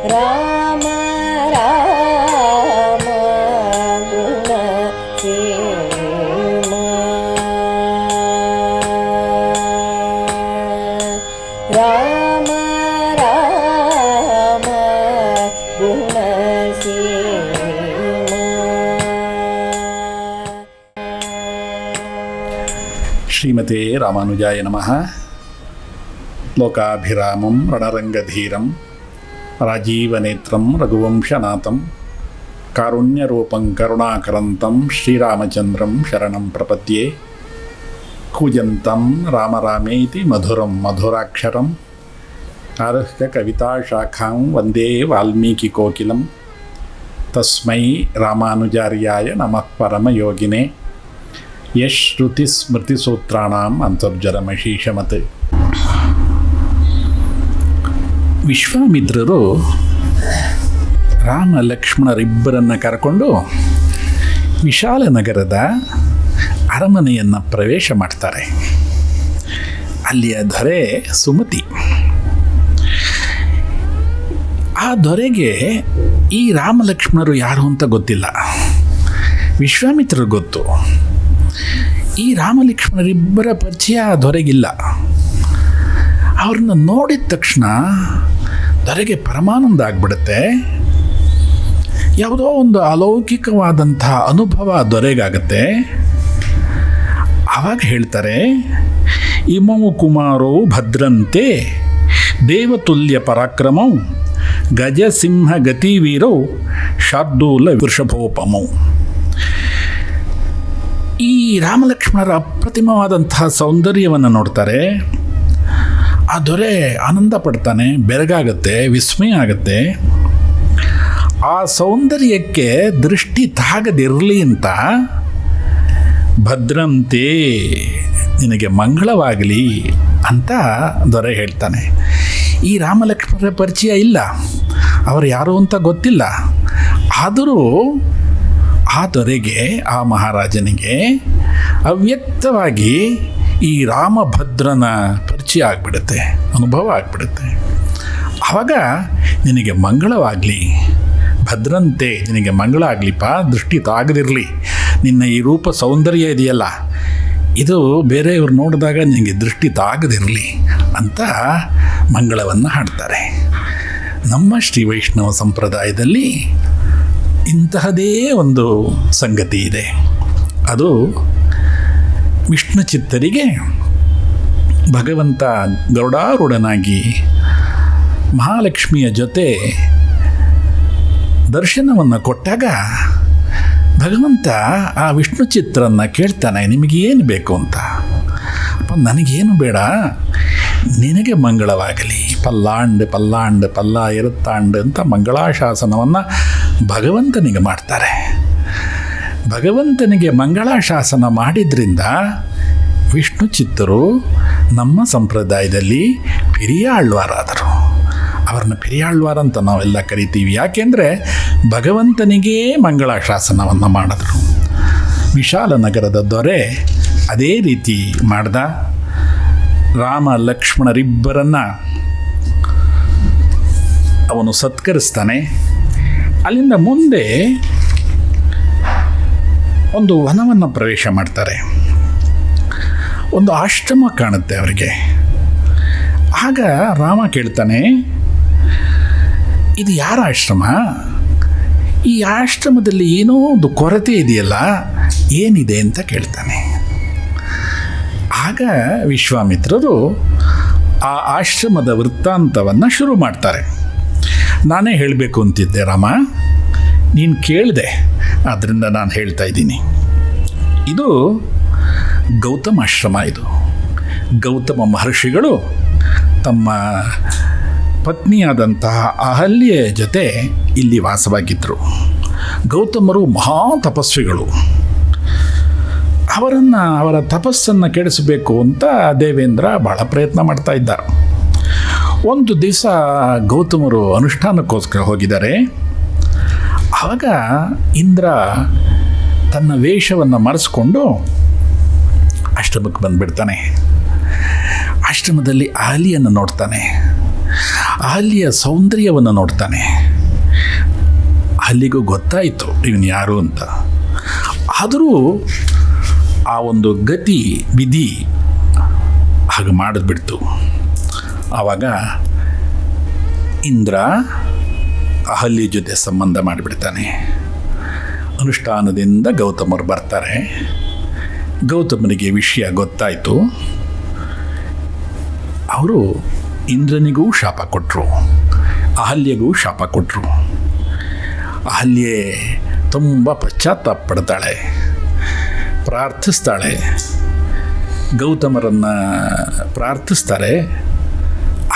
ರಾಮ ರಾಮ ಗುಣ ಸೇಮ ರಾಮ ರಾಮ ಗುಣ ಸೇಮ. ಶ್ರೀಮತೆ ರಾಮಾನುಜಾಯ ನಮಃ. ಲೋಕಾಭಿರಾಮಂ ರಣರಂಗಧೀರಂ ರಾಜೀವನೇತ್ರಂ ರಘುವಂಶನಾಥಂ ಕಾರುಣ್ಯರೂಪಂ ಕರುಣಾಕರಂತಂ ಶ್ರೀರಾಮಚಂದ್ರಂ ಶರಣಂ ಪ್ರಪದ್ಯೆ. ಕೂಜಂತಂ ರಾಮ ರಾಮೇತಿ ಮಧುರಂ ಮಧುರಾಕ್ಷರಂ ಆರುಹ್ಯ ಕವಿತಾಶಾಖಾಂ ವಂದೇ ವಾಲ್ಮೀಕಿಕೋಕಿಲಂ. ತಸ್ಮೈ ರಾಮಾನುಜಾರ್ಯಾಯ ನಮಃ ಪರಮಯೋಗಿನೇ. ಯಶ್ ಶ್ರುತಿ ಸ್ಮೃತಿಸೂತ್ರಾಣಾಂ ಅಂತರ್ಜಲಮಶೀಷಮತ್. ವಿಶ್ವಾಮಿತ್ರರು ರಾಮ ಲಕ್ಷ್ಮಣರಿಬ್ಬರನ್ನು ಕರ್ಕೊಂಡು ವಿಶಾಲ ನಗರದ ಅರಮನೆಯನ್ನು ಪ್ರವೇಶ ಮಾಡ್ತಾರೆ. ಅಲ್ಲಿಯ ದೊರೆ ಸುಮತಿ. ಆ ದೊರೆಗೆ ಈ ರಾಮ ಲಕ್ಷ್ಮಣರು ಯಾರು ಅಂತ ಗೊತ್ತಿಲ್ಲ. ವಿಶ್ವಾಮಿತ್ರರು ಗೊತ್ತು. ಈ ರಾಮ ಲಕ್ಷ್ಮಣರಿಬ್ಬರ ಪರಿಚಯ ಆ ದೊರೆಗಿಲ್ಲ. ಅವ್ರನ್ನ ನೋಡಿದ ತಕ್ಷಣ ದೊರೆಗೆ ಪರಮಾನಂದ ಆಗ್ಬಿಡುತ್ತೆ. ಯಾವುದೋ ಒಂದು ಅಲೌಕಿಕವಾದಂಥ ಅನುಭವ ದೊರೆಗಾಗತ್ತೆ. ಆವಾಗ ಹೇಳ್ತಾರೆ, ಇಮೌ ಕುಮಾರೋ ಭದ್ರಂತೆ ದೇವತುಲ್ಯ ಪರಾಕ್ರಮೌ ಗಜಸಿಂಹ ಗತಿವೀರೌ ಶಾರ್ದೂಲ ವೃಷಭೋಪಮೌ. ಈ ರಾಮಲಕ್ಷ್ಮಣರ ಅಪ್ರತಿಮವಾದಂಥ ಸೌಂದರ್ಯವನ್ನು ನೋಡ್ತಾರೆ. ಆ ದೊರೆ ಆನಂದ ಪಡ್ತಾನೆ, ಬೆರಗಾಗತ್ತೆ, ವಿಸ್ಮಯ ಆಗುತ್ತೆ. ಆ ಸೌಂದರ್ಯಕ್ಕೆ ದೃಷ್ಟಿ ತಾಗದಿರಲಿ ಅಂತ ಭದ್ರಂತೆ ನಿನಗೆ ಮಂಗಳವಾಗಲಿ ಅಂತ ದೊರೆ ಹೇಳ್ತಾನೆ. ಈ ರಾಮಲಕ್ಷ್ಮಣರ ಪರಿಚಯ ಇಲ್ಲ, ಅವರು ಯಾರು ಅಂತ ಗೊತ್ತಿಲ್ಲ. ಆದರೂ ಆ ದೊರೆಗೆ, ಆ ಮಹಾರಾಜನಿಗೆ ಅವ್ಯಕ್ತವಾಗಿ ಈ ರಾಮಭದ್ರನ ಪರಿಚಯ ಆಗಿಬಿಡುತ್ತೆ, ಅನುಭವ ಆಗಿಬಿಡುತ್ತೆ. ಆವಾಗ ನಿನಗೆ ಮಂಗಳವಾಗಲಿ, ಭದ್ರಂತೆ ನಿನಗೆ ಮಂಗಳ ಆಗಲಿಪ್ಪ, ದೃಷ್ಟಿ ತಾಗದಿರಲಿ. ನಿನ್ನ ಈ ರೂಪ ಸೌಂದರ್ಯ ಇದೆಯಲ್ಲ, ಇದು ಬೇರೆಯವ್ರು ನೋಡಿದಾಗ ನಿನಗೆ ದೃಷ್ಟಿ ತಾಗದಿರಲಿ ಅಂತ ಮಂಗಳವನ್ನು ಹಾಡ್ತಾರೆ. ನಮ್ಮ ಶ್ರೀ ವೈಷ್ಣವ ಸಂಪ್ರದಾಯದಲ್ಲಿ ಇಂತಹದೇ ಒಂದು ಸಂಗತಿ ಇದೆ. ಅದು ವಿಷ್ಣು ಚಿತ್ತರಿಗೆ ಭಗವಂತ ಗರುಡಾರೂಢನಾಗಿ ಮಹಾಲಕ್ಷ್ಮಿಯ ಜೊತೆ ದರ್ಶನವನ್ನು ಕೊಟ್ಟಾಗ ಭಗವಂತ ಆ ವಿಷ್ಣು ಚಿತ್ರನ್ನು ಕೇಳ್ತಾನೆ, ನಿಮಗೇನು ಬೇಕು ಅಂತ. ಅಪ್ಪ, ನನಗೇನು ಬೇಡ, ನಿನಗೆ ಮಂಗಳವಾಗಲಿ. ಪಲ್ಲಾಂಡ್ ಪಲ್ಲಾಂಡ್ ಪಲ್ಲ ಇರುತ್ತಾಂಡ್ ಅಂತ ಮಂಗಳಾಶಾಸನವನ್ನು ಭಗವಂತನಿಗೆ ಮಾಡ್ತಾರೆ. ಭಗವಂತನಿಗೆ ಮಂಗಳಾಶಾಸನ ಮಾಡಿದ್ರಿಂದ ವಿಷ್ಣು ಚಿತ್ತರು ನಮ್ಮ ಸಂಪ್ರದಾಯದಲ್ಲಿ ಪೆರಿಯಾಳ್ವಾರಾದರು. ಅವ್ರನ್ನ ಪೆರಿಯಾಳ್ವಾರ ಅಂತ ನಾವೆಲ್ಲ ಕರಿತೀವಿ. ಯಾಕೆಂದರೆ ಭಗವಂತನಿಗೇ ಮಂಗಳಾಶಾಸನವನ್ನು ಮಾಡಿದ್ರು. ವಿಶಾಲ ನಗರದ ದೊರೆ ಅದೇ ರೀತಿ ಮಾಡ್ದ. ರಾಮ ಲಕ್ಷ್ಮಣರಿಬ್ಬರನ್ನು ಅವನು ಸತ್ಕರಿಸ್ತಾನೆ. ಅಲ್ಲಿಂದ ಮುಂದೆ ಒಂದು ವನವನ್ನು ಪ್ರವೇಶ ಮಾಡ್ತಾರೆ. ಒಂದು ಆಶ್ರಮ ಕಾಣುತ್ತೆ ಅವರಿಗೆ. ಆಗ ರಾಮ ಕೇಳ್ತಾನೆ, ಇದು ಯಾರ ಆಶ್ರಮ? ಈ ಆಶ್ರಮದಲ್ಲಿ ಏನೋ ಒಂದು ಕೊರತೆ ಇದೆಯಲ್ಲ, ಏನಿದೆ ಅಂತ ಕೇಳ್ತಾನೆ. ಆಗ ವಿಶ್ವಾಮಿತ್ರರು ಆ ಆಶ್ರಮದ ವೃತ್ತಾಂತವನ್ನು ಶುರು ಮಾಡ್ತಾರೆ. ನಾನೇ ಹೇಳಬೇಕು ಅಂತಿದ್ದೆ ರಾಮ, ನೀನು ಕೇಳಿದೆ, ಆದ್ದರಿಂದ ನಾನು ಹೇಳ್ತಾ ಇದ್ದೀನಿ. ಇದು ಗೌತಮ ಆಶ್ರಮ. ಇದು ಗೌತಮ ಮಹರ್ಷಿಗಳು ತಮ್ಮ ಪತ್ನಿಯಾದಂತಹ ಅಹಲ್ಯೆ ಜೊತೆ ಇಲ್ಲಿ ವಾಸವಾಗಿದ್ದರು. ಗೌತಮರು ಮಹಾ ತಪಸ್ವಿಗಳು. ಅವರ ತಪಸ್ಸನ್ನು ಕೆಡಿಸಬೇಕು ಅಂತ ದೇವೇಂದ್ರ ಬಹಳ ಪ್ರಯತ್ನ ಮಾಡ್ತಾ ಇದ್ದ. ಒಂದು ದಿವಸ ಗೌತಮರು ಅನುಷ್ಠಾನಕ್ಕೋಸ್ಕರ ಹೋಗಿದ್ದಾರೆ. ಆವಾಗ ಇಂದ್ರ ತನ್ನ ವೇಷವನ್ನು ಮರೆಸ್ಕೊಂಡು ಆಶ್ರಮಕ್ಕೆ ಬಂದುಬಿಡ್ತಾನೆ. ಆಶ್ರಮದಲ್ಲಿ ಅಹಲ್ಯೆಯನ್ನು ನೋಡ್ತಾನೆ. ಅಹಲ್ಯೆಯ ಸೌಂದರ್ಯವನ್ನು ನೋಡ್ತಾನೆ. ಅಲ್ಲಿಗೂ ಗೊತ್ತಾಯಿತು ಇವನು ಯಾರು ಅಂತ. ಆದರೂ ಆ ಒಂದು ಗತಿ ವಿಧಿ ಹಾಗೆ ಮಾಡಿದ್ಬಿಡ್ತು. ಆವಾಗ ಇಂದ್ರ ಅಹಲ್ಯ ಜೊತೆ ಸಂಬಂಧ ಮಾಡಿಬಿಡ್ತಾನೆ. ಅನುಷ್ಠಾನದಿಂದ ಗೌತಮರು ಬರ್ತಾರೆ. ಗೌತಮನಿಗೆ ವಿಷಯ ಗೊತ್ತಾಯಿತು. ಅವರು ಇಂದ್ರನಿಗೂ ಶಾಪ ಕೊಟ್ಟರು, ಅಹಲ್ಯೆಗೂ ಶಾಪ ಕೊಟ್ಟರು. ಅಹಲ್ಯೆ ತುಂಬ ಪಶ್ಚಾತ್ತಾಪ ಪಡ್ತಾಳೆ, ಪ್ರಾರ್ಥಿಸ್ತಾಳೆ. ಗೌತಮರನ್ನು ಪ್ರಾರ್ಥಿಸ್ತಾರೆ.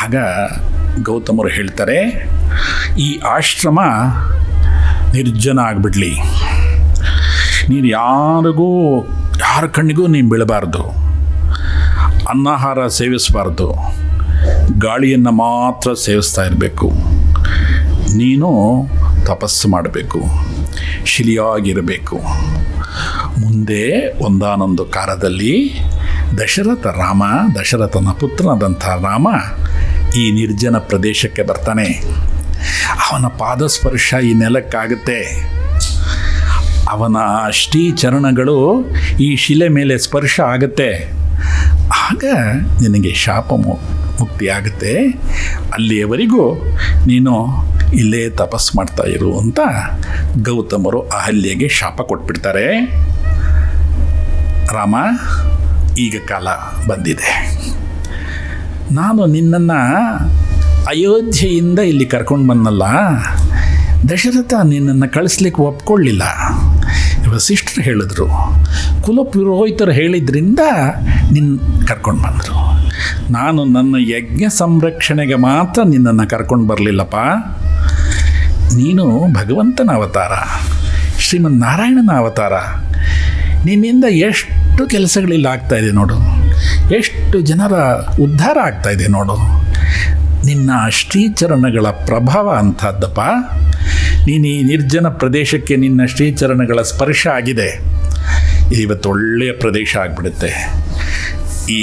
ಆಗ ಗೌತಮರು ಹೇಳ್ತಾರೆ, ಈ ಆಶ್ರಮ ನಿರ್ಜನ ಆಗಿಬಿಡ್ಲಿ, ನೀನು ಯಾರ ಕಣ್ಣಿಗೂ ನೀನು ಬೀಳಬಾರ್ದು, ಅನ್ನಾಹಾರ ಸೇವಿಸಬಾರ್ದು, ಗಾಳಿಯನ್ನು ಮಾತ್ರ ಸೇವಿಸ್ತಾ ಇರಬೇಕು, ನೀನು ತಪಸ್ಸು ಮಾಡಬೇಕು, ಶಿಲಿಯಾಗಿರಬೇಕು. ಮುಂದೆ ಒಂದಾನೊಂದು ಕಾಲದಲ್ಲಿ ದಶರಥನ ಪುತ್ರನಾದಂಥ ರಾಮ ಈ ನಿರ್ಜನ ಪ್ರದೇಶಕ್ಕೆ ಬರ್ತಾನೆ. ಅವನ ಪಾದಸ್ಪರ್ಶ ಈ ನೆಲಕ್ಕಾಗುತ್ತೆ. ಅವನ ಶ್ರೀಚರಣಗಳು ಈ ಶಿಲೆ ಮೇಲೆ ಸ್ಪರ್ಶ ಆಗುತ್ತೆ. ಆಗ ನಿನಗೆ ಶಾಪ ಮುಕ್ತಿ ಆಗುತ್ತೆ. ಅಲ್ಲಿಯವರೆಗೂ ನೀನು ಇಲ್ಲೇ ತಪಸ್ಸು ಮಾಡ್ತಾ ಇರು ಅಂತ ಗೌತಮರು ಅಹಲ್ಯೆಗೆ ಶಾಪ ಕೊಟ್ಬಿಡ್ತಾರೆ. ರಾಮ, ಈಗ ಕಾಲ ಬಂದಿದೆ. ನಾನು ನಿನ್ನನ್ನು ಅಯೋಧ್ಯೆಯಿಂದ ಇಲ್ಲಿ ಕರ್ಕೊಂಡು ಬಂದಲ್ಲ, ದಶರಥ ನಿನ್ನನ್ನು ಕಳಿಸ್ಲಿಕ್ಕೆ ಒಪ್ಕೊಳ್ಳಿಲ್ಲ. ವಸಿಷ್ಠರು ಹೇಳಿದ್ರು, ಕುಲಪುರೋಹಿತರು ಹೇಳಿದ್ರಿಂದ ನಿನ್ನ ಕರ್ಕೊಂಡು ಬಂದರು. ನಾನು ನನ್ನ ಯಜ್ಞ ಸಂರಕ್ಷಣೆಗೆ ಮಾತ್ರ ನಿನ್ನನ್ನು ಕರ್ಕೊಂಡು ಬರಲಿಲ್ಲಪ್ಪ. ನೀನು ಭಗವಂತನ ಅವತಾರ, ಶ್ರೀಮನ್ ನಾರಾಯಣನ ಅವತಾರ. ನಿನ್ನಿಂದ ಎಷ್ಟು ಕೆಲಸಗಳಿಲ್ಲ ಆಗ್ತಾಯಿದೆ ನೋಡು, ಎಷ್ಟು ಜನರ ಉದ್ಧಾರ ಆಗ್ತಾಯಿದೆ ನೋಡು. ನಿನ್ನ ಶ್ರೀಚರಣಗಳ ಪ್ರಭಾವ ಅಂಥದ್ದಪ್ಪ. ನೀನು ಈ ನಿರ್ಜನ ಪ್ರದೇಶಕ್ಕೆ ನಿನ್ನ ಶ್ರೀಚರಣಗಳ ಸ್ಪರ್ಶ ಆಗಿದೆ. ಇವತ್ತು ಒಳ್ಳೆಯ ಪ್ರದೇಶ ಆಗಿಬಿಡುತ್ತೆ. ಈ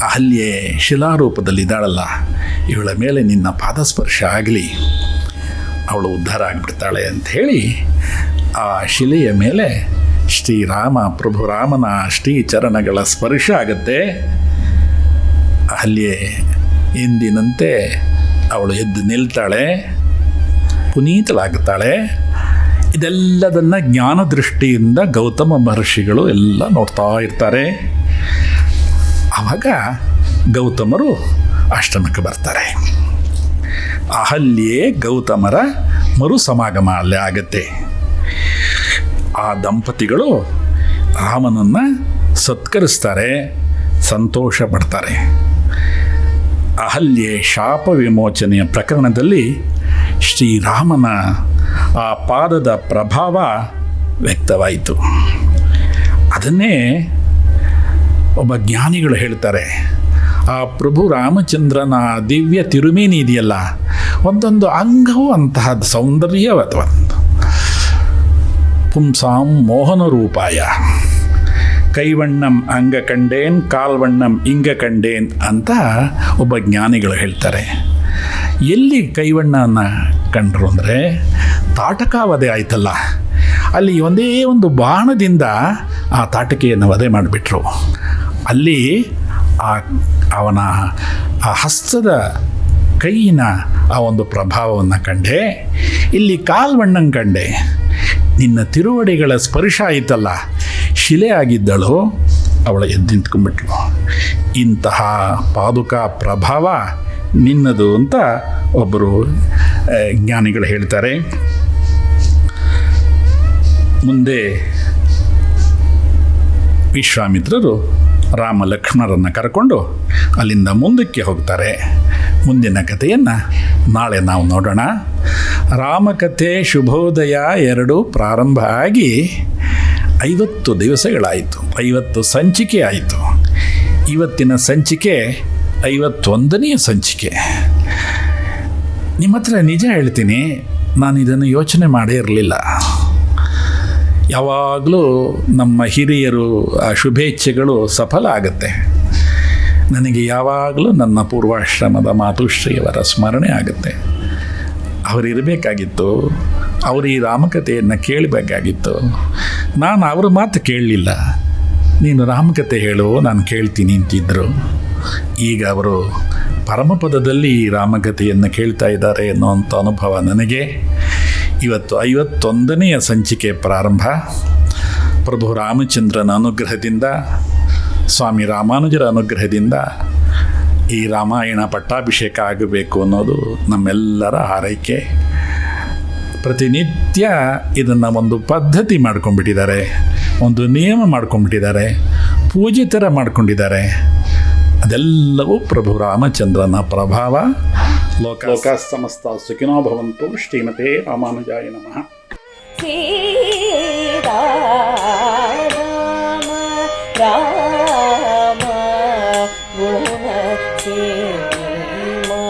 ಅಹಲ್ಯೆ ಶಿಲಾರೂಪದಲ್ಲಿದ್ದಾಳಲ್ಲ, ಇವಳ ಮೇಲೆ ನಿನ್ನ ಪಾದಸ್ಪರ್ಶ ಆಗಲಿ, ಅವಳು ಉದ್ಧಾರ ಆಗಿಬಿಡ್ತಾಳೆ ಅಂಥೇಳಿ ಆ ಶಿಲೆಯ ಮೇಲೆ ಶ್ರೀರಾಮ ಪ್ರಭು ರಾಮನ ಶ್ರೀಚರಣಗಳ ಸ್ಪರ್ಶ ಆಗುತ್ತೆ. ಅಹಲ್ಯೆ ಎಂದಿನಂತೆ ಅವಳು ಎದ್ದು ನಿಲ್ತಾಳೆ, ಪುನೀತಳಾಗುತ್ತಾಳೆ. ಇದೆಲ್ಲದನ್ನು ಜ್ಞಾನದೃಷ್ಟಿಯಿಂದ ಗೌತಮ ಮಹರ್ಷಿಗಳು ಎಲ್ಲ ನೋಡ್ತಾ ಇರ್ತಾರೆ. ಆವಾಗ ಗೌತಮರು ಆಶ್ರಮಕ್ಕೆ ಬರ್ತಾರೆ. ಅಹಲ್ಯೆ ಗೌತಮರ ಮರು ಸಮಾಗಮ ಅಲ್ಲೇ ಆಗತ್ತೆ. ಆ ದಂಪತಿಗಳು ರಾಮನನ್ನು ಸತ್ಕರಿಸ್ತಾರೆ, ಸಂತೋಷ ಪಡ್ತಾರೆ. ಅಹಲ್ಯೆ ಶಾಪ ವಿಮೋಚನೆಯ ಪ್ರಕರಣದಲ್ಲಿ ಶ್ರೀರಾಮನ ಆ ಪಾದದ ಪ್ರಭಾವ ವ್ಯಕ್ತವಾಯಿತು. ಅದನ್ನೇ ಒಬ್ಬ ಜ್ಞಾನಿಗಳು ಹೇಳ್ತಾರೆ, ಆ ಪ್ರಭು ರಾಮಚಂದ್ರನ ದಿವ್ಯ ತಿರುಮೇನಿ ಇದೆಯಲ್ಲ, ಒಂದೊಂದು ಅಂಗವೂ ಅಂತಹ ಸೌಂದರ್ಯವಾದ ಪುಂಸಾಂ ಮೋಹನ ರೂಪಾಯ, ಕೈವಣ್ಣಂ ಅಂಗ ಕಂಡೇನ್ ಕಾಲ್ವಣ್ಣಂ ಇಂಗ ಕಂಡೇನ್ ಅಂತ ಒಬ್ಬ ಜ್ಞಾನಿಗಳು ಹೇಳ್ತಾರೆ. ಎಲ್ಲಿ ಕೈವಣ್ಣನ ಕಂಡರು ಅಂದರೆ ತಾಟಕಾವಧೆ ಆಯ್ತಲ್ಲ, ಅಲ್ಲಿ ಒಂದೇ ಒಂದು ಬಾಣದಿಂದ ಆ ತಾಟಕೆಯನ್ನು ವಧೆ ಮಾಡಿಬಿಟ್ರು. ಅಲ್ಲಿ ಅವನ ಆ ಹಸ್ತದ ಕೈಯಿನ ಆ ಒಂದು ಪ್ರಭಾವವನ್ನು ಕಂಡೆ. ಇಲ್ಲಿ ಕಾಲ್ವಣ್ಣಂಗೆ ಕಂಡೆ. ನಿನ್ನ ತಿರುವಡಿಗಳ ಸ್ಪರ್ಶ ಆಯಿತಲ್ಲ, ಶಿಲೆ ಆಗಿದ್ದಳು, ಅವಳ ಎದ್ದು ನಿಂತ್ಕೊಂಡ್ಬಿಟ್ಲು. ಇಂತಹ ಪಾದುಕಾ ಪ್ರಭಾವ ನಿನ್ನದು ಅಂತ ಒಬ್ಬರು ಜ್ಞಾನಿಗಳು ಹೇಳ್ತಾರೆ. ಮುಂದೆ ವಿಶ್ವಾಮಿತ್ರರು ರಾಮ ಲಕ್ಷ್ಮಣರನ್ನು ಕರ್ಕೊಂಡು ಅಲ್ಲಿಂದ ಮುಂದಕ್ಕೆ ಹೋಗ್ತಾರೆ. ಮುಂದಿನ ಕಥೆಯನ್ನು ನಾಳೆ ನಾವು ನೋಡೋಣ. ರಾಮಕಥೆ ಶುಭೋದಯ 2 ಪ್ರಾರಂಭ ಆಗಿ 50 ದಿವಸಗಳಾಯಿತು, 50 ಸಂಚಿಕೆ ಆಯಿತು. ಇವತ್ತಿನ ಸಂಚಿಕೆ 51ನೇ ಸಂಚಿಕೆ. ನಿಮ್ಮ ಹತ್ರ ನಿಜ ಹೇಳ್ತೀನಿ, ನಾನು ಇದನ್ನು ಯೋಚನೆ ಮಾಡೇ ಇರಲಿಲ್ಲ. ಯಾವಾಗಲೂ ನಮ್ಮ ಹಿರಿಯರು ಆ ಶುಭೇಚ್ಛೆಗಳು ಸಫಲ ಆಗುತ್ತೆ. ನನಗೆ ಯಾವಾಗಲೂ ನನ್ನ ಪೂರ್ವಾಶ್ರಮದ ಮಾತುಶ್ರೀಯವರ ಸ್ಮರಣೆ ಆಗುತ್ತೆ. ಅವರಿರಬೇಕಾಗಿತ್ತು, ಅವರು ಈ ರಾಮಕಥೆಯನ್ನು ಕೇಳಬೇಕಾಗಿತ್ತು. ನಾನು ಅವ್ರ ಮಾತು ಕೇಳಲಿಲ್ಲ. ನೀನು ರಾಮಕಥೆ ಹೇಳು, ನಾನು ಕೇಳ್ತೀನಿ ಅಂತಿದ್ದರು. ಈಗ ಅವರು ಪರಮಪದದಲ್ಲಿ ಈ ರಾಮಕಥೆಯನ್ನು ಕೇಳ್ತಾ ಇದ್ದಾರೆ ಅನ್ನೋಂಥ ಅನುಭವ ನನಗೆ. ಇವತ್ತು 51ನೇ ಸಂಚಿಕೆ ಪ್ರಾರಂಭ. ಪ್ರಭು ರಾಮಚಂದ್ರನ ಅನುಗ್ರಹದಿಂದ, ಸ್ವಾಮಿ ರಾಮಾನುಜರ ಅನುಗ್ರಹದಿಂದ ಈ ರಾಮಾಯಣ ಪಟ್ಟಾಭಿಷೇಕ ಆಗಬೇಕು ಅನ್ನೋದು ನಮ್ಮೆಲ್ಲರ ಹಾರೈಕೆ. ಪ್ರತಿನಿತ್ಯ ಇದನ್ನು ಒಂದು ಪದ್ಧತಿ ಮಾಡ್ಕೊಂಡ್ಬಿಟ್ಟಿದ್ದಾರೆ, ಒಂದು ನಿಯಮ ಮಾಡ್ಕೊಂಡ್ಬಿಟ್ಟಿದ್ದಾರೆ, ಪೂಜೆ ಥರ ಮಾಡ್ಕೊಂಡಿದ್ದಾರೆ. ಅದೆಲ್ಲವೂ ಪ್ರಭು ರಾಮಚಂದ್ರನ ಪ್ರಭಾವ. ಲೋಕ ಸಮಸ್ತ ಸುಖಿನೋ ಭವಂತು. ಶ್ರೀಮತೆ ರಾಮಾನುಜಾಯ ನಮಃ. ಸೀತಾರಾಮ ರಾಮ ಗುಣ ಸೀಮಾ